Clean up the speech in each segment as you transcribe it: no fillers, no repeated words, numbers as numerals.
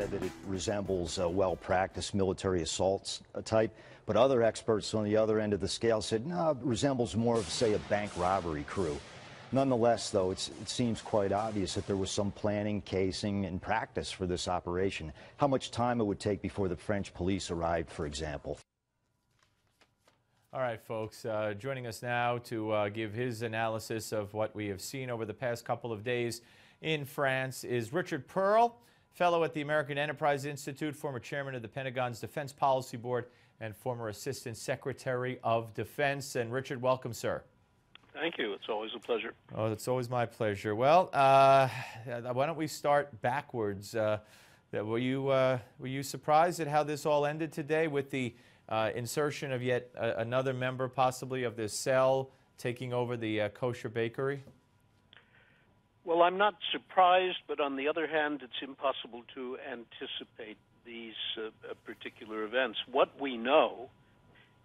said that it resembles a well-practiced military assault type, but other experts on the other end of the scale said, no, it resembles more of, say, a bank robbery crew. Nonetheless, though, it seems quite obvious that there was some planning, casing, and practice for this operation. How much time it would take before the French police arrived, for example. All right, folks, joining us now to give his analysis of what we have seen over the past couple of days in France is Richard Perle, fellow at the American Enterprise Institute, former chairman of the Pentagon's Defense Policy Board, and former Assistant Secretary of Defense. And Richard, welcome, sir. Thank you. It's always a pleasure. Oh, it's always my pleasure. Well, why don't we start backwards? Were you surprised at how this all ended today with the insertion of yet another member, possibly, of this cell taking over the kosher bakery? Well, I'm not surprised, but on the other hand, it's impossible to anticipate these particular events. What we know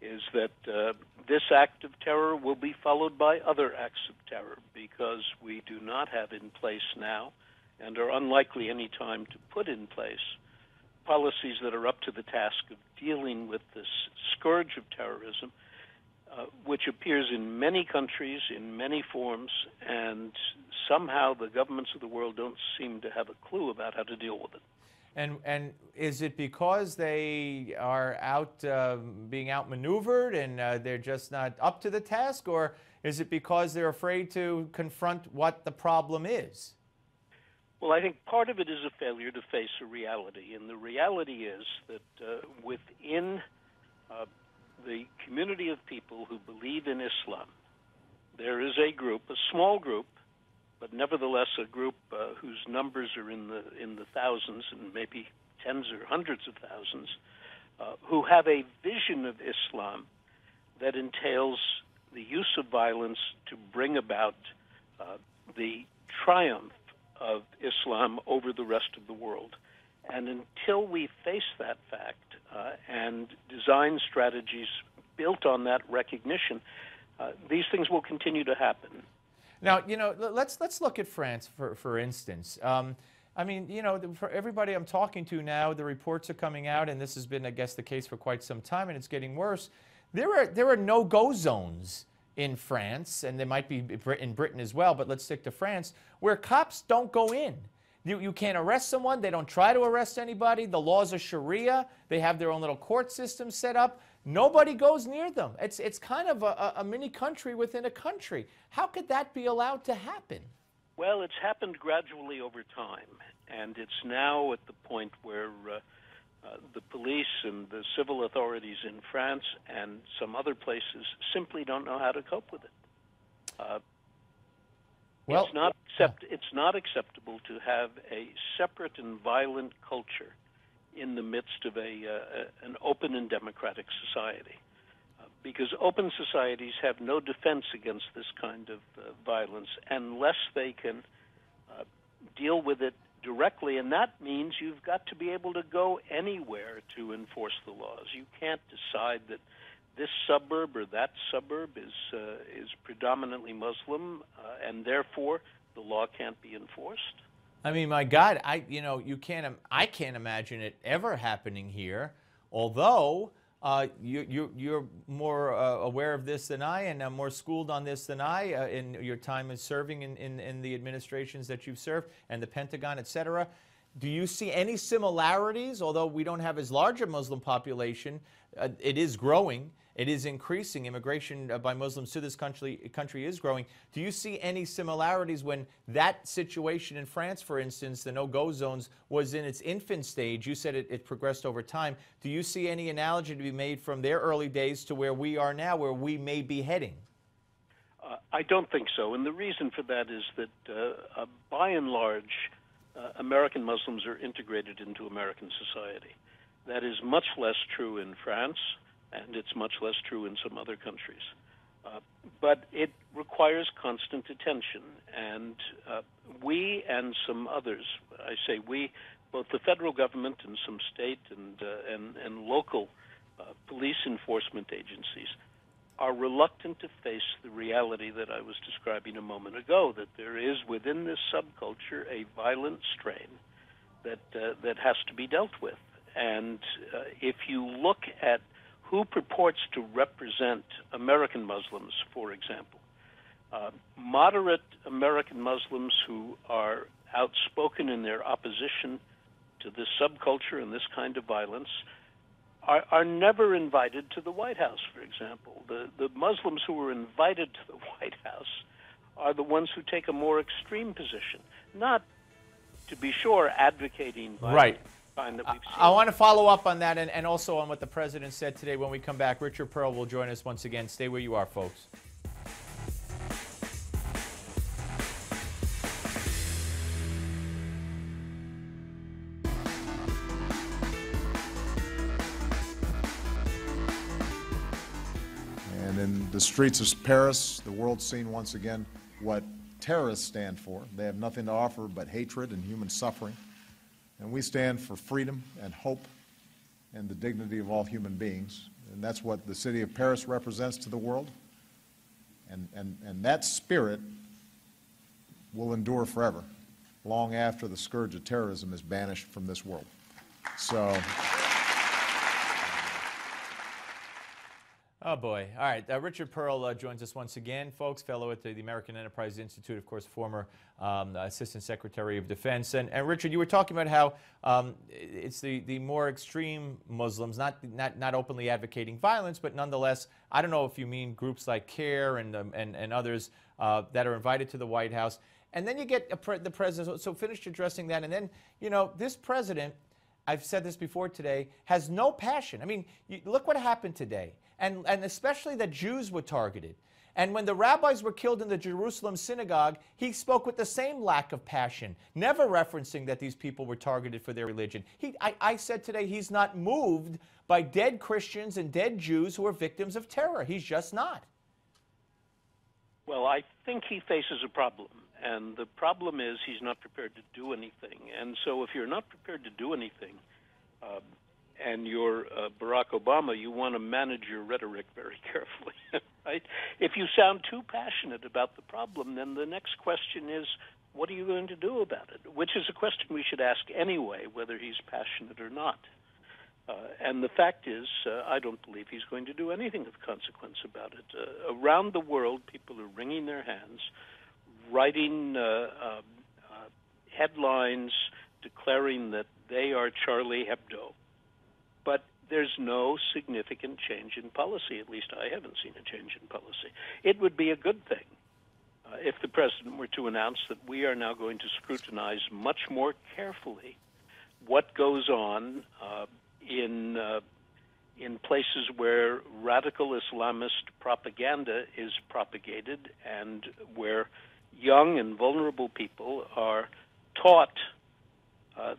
is that this act of terror will be followed by other acts of terror, because we do not have in place now, and are unlikely any time to put in place, policies that are up to the task of dealing with this scourge of terrorism, which appears in many countries, in many forms, and somehow the governments of the world don't seem to have a clue about how to deal with it. And is it because they are being outmaneuvered and they're just not up to the task, or is it because they're afraid to confront what the problem is? Well, I think part of it is a failure to face a reality, and the reality is that within the community of people who believe in Islam, there is a group, a small group, but nevertheless a group whose numbers are in the thousands and maybe tens or hundreds of thousands, who have a vision of Islam that entails the use of violence to bring about the triumph of Islam over the rest of the world. And until we face that fact and design strategies built on that recognition, these things will continue to happen. Now, you know, let's look at France, for instance. I mean, you know, for everybody I'm talking to now, the reports are coming out, and this has been, I guess, the case for quite some time, and it's getting worse. There are no-go zones in France, and there might be in Britain as well, but let's stick to France, where cops don't go in. You can't arrest someone. They don't try to arrest anybody. The laws are Sharia. They have their own little court system set up. Nobody goes near them. It's kind of a mini country within a country. How could that be allowed to happen? Well, it's happened gradually over time, and it's now at the point where the police and the civil authorities in France and some other places simply don't know how to cope with it. Well, it's not acceptable to have a separate and violent culture in the midst of an open and democratic society, because open societies have no defense against this kind of violence unless they can deal with it directly, and that means you've got to be able to go anywhere to enforce the laws. You can't decide that this suburb or that suburb is predominantly Muslim, and therefore the law can't be enforced. I mean, my God, I can't imagine it ever happening here. Although you're more aware of this than I, and more schooled on this than I in your time as serving in the administrations that you've served and the Pentagon, etc. Do you see any similarities? Although we don't have as large a Muslim population, it is growing. It is increasing. Immigration by Muslims to this country is growing. Do you see any similarities when that situation in France, for instance, the no-go zones, was in its infant stage? You said it progressed over time. Do you see any analogy to be made from their early days to where we are now, where we may be heading? I don't think so. And the reason for that is that, by and large, American Muslims are integrated into American society. That is much less true in France, and it's much less true in some other countries. But it requires constant attention, and we and some others, I say we, both the federal government and some state and local police enforcement agencies, are reluctant to face the reality that I was describing a moment ago, that there is within this subculture a violent strain that has to be dealt with. And if you look at who purports to represent American Muslims, for example, moderate American Muslims who are outspoken in their opposition to this subculture and this kind of violence are never invited to the White House, for example. The Muslims who are invited to the White House are the ones who take a more extreme position, not, to be sure, advocating violence. Right. That we've seen. I want to follow up on that and also on what the president said today when we come back. Richard Perle will join us once again. Stay where you are, folks. And in the streets of Paris, the world's seen once again what terrorists stand for. They have nothing to offer but hatred and human suffering. And we stand for freedom and hope and the dignity of all human beings. And that's what the city of Paris represents to the world. And that spirit will endure forever, long after the scourge of terrorism is banished from this world. So... Oh, boy. All right. Richard Perle joins us once again, folks, fellow at the American Enterprise Institute, of course, former Assistant Secretary of Defense. And Richard, you were talking about how it's the more extreme Muslims, not openly advocating violence, but nonetheless, I don't know if you mean groups like CARE and others that are invited to the White House. And then you get the president, so finished addressing that. And then, you know, this president, I've said this before today, has no passion. I mean, look what happened today. And especially that Jews were targeted. And when the rabbis were killed in the Jerusalem synagogue, he spoke with the same lack of passion, never referencing that these people were targeted for their religion. I said today he's not moved by dead Christians and dead Jews who are victims of terror. He's just not. Well, I think he faces a problem. And the problem is he's not prepared to do anything. And so if you're not prepared to do anything, and you're Barack Obama, you want to manage your rhetoric very carefully, right? If you sound too passionate about the problem, then the next question is, what are you going to do about it? Which is a question we should ask anyway, whether he's passionate or not. And the fact is, I don't believe he's going to do anything of consequence about it. Around the world, people are wringing their hands, writing headlines declaring that they are Charlie Hebdo. But there's no significant change in policy. At least I haven't seen a change in policy. It would be a good thing if the president were to announce that we are now going to scrutinize much more carefully what goes on in places where radical Islamist propaganda is propagated and where young and vulnerable people are taught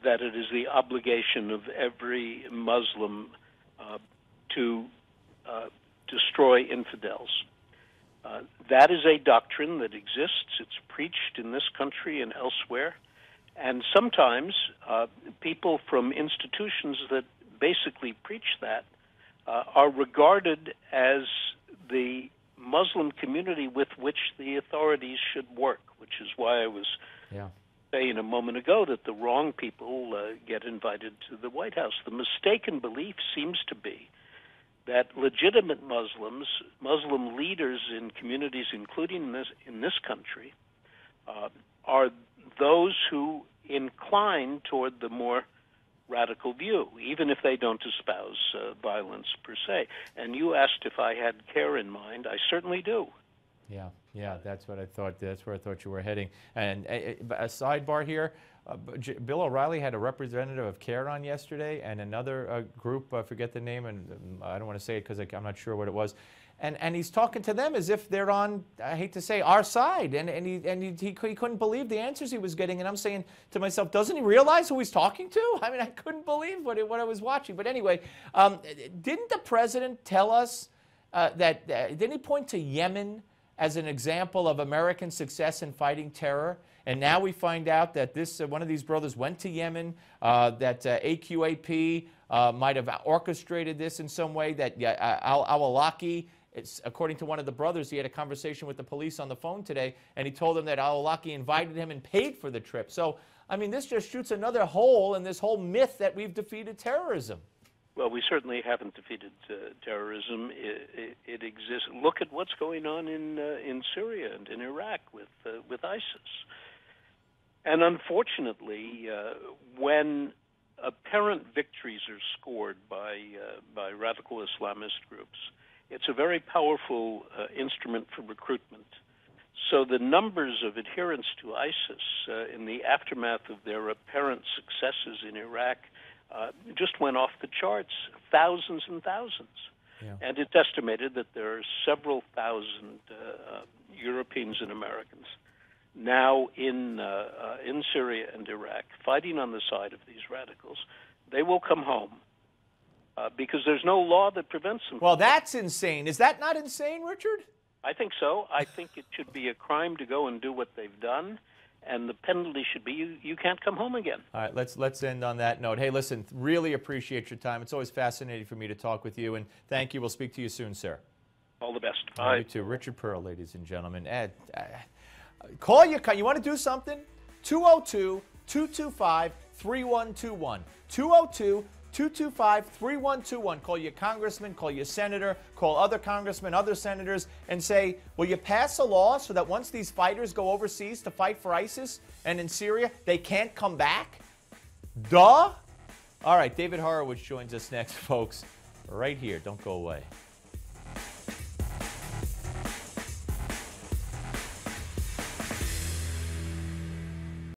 that it is the obligation of every Muslim to destroy infidels. That is a doctrine that exists. It's preached in this country and elsewhere. And sometimes people from institutions that basically preach that are regarded as the Muslim community with which the authorities should work, which is why I was saying a moment ago that the wrong people get invited to the White House. The mistaken belief seems to be that legitimate Muslims, Muslim leaders in communities, including in this country, are those who incline toward the more radical view, even if they don't espouse violence per se. And you asked if I had CARE in mind. I certainly do. Yeah, that's what I thought. That's where I thought you were heading. And a sidebar here, Bill O'Reilly had a representative of CARE on yesterday, and another group, I forget the name, and I don't want to say it because I'm not sure what it was. And he's talking to them as if they're on, I hate to say, our side. And he couldn't believe the answers he was getting. And I'm saying to myself, doesn't he realize who he's talking to? I mean, I couldn't believe what I was watching. But anyway, didn't the president tell us didn't he point to Yemen as an example of American success in fighting terror? And now we find out that one of these brothers went to Yemen, that AQAP might have orchestrated this in some way, that al-Awlaki, according to one of the brothers, he had a conversation with the police on the phone today, and he told them that al-Awlaki invited him and paid for the trip. So I mean, this just shoots another hole in this whole myth that we've defeated terrorism. Well, we certainly haven't defeated terrorism. It exists. Look at what's going on in Syria and in Iraq with ISIS. And unfortunately, when apparent victories are scored by radical Islamist groups, it's a very powerful instrument for recruitment. So the numbers of adherents to ISIS in the aftermath of their apparent successes in Iraq just went off the charts, thousands and thousands. Yeah. And it's estimated that there are several thousand Europeans and Americans now in Syria and Iraq fighting on the side of these radicals. They will come home because there's no law that prevents them. Well, that's insane. Is that not insane, Richard? I think so. I think it should be a crime to go and do what they've done, and the penalty should be you can't come home again. All right, let's end on that note. Hey, listen, really appreciate your time. It's always fascinating for me to talk with you, and thank you. We'll speak to you soon, sir. All the best. Bye. You too. Richard Perle, ladies and gentlemen. Call you want to do something? 202-225-3121. 202-225-3121. Call your congressman, call your senator, call other congressmen, other senators, and say, will you pass a law so that once these fighters go overseas to fight for ISIS and in Syria, they can't come back? Duh? All right, David Horowitz joins us next, folks, right here. Don't go away.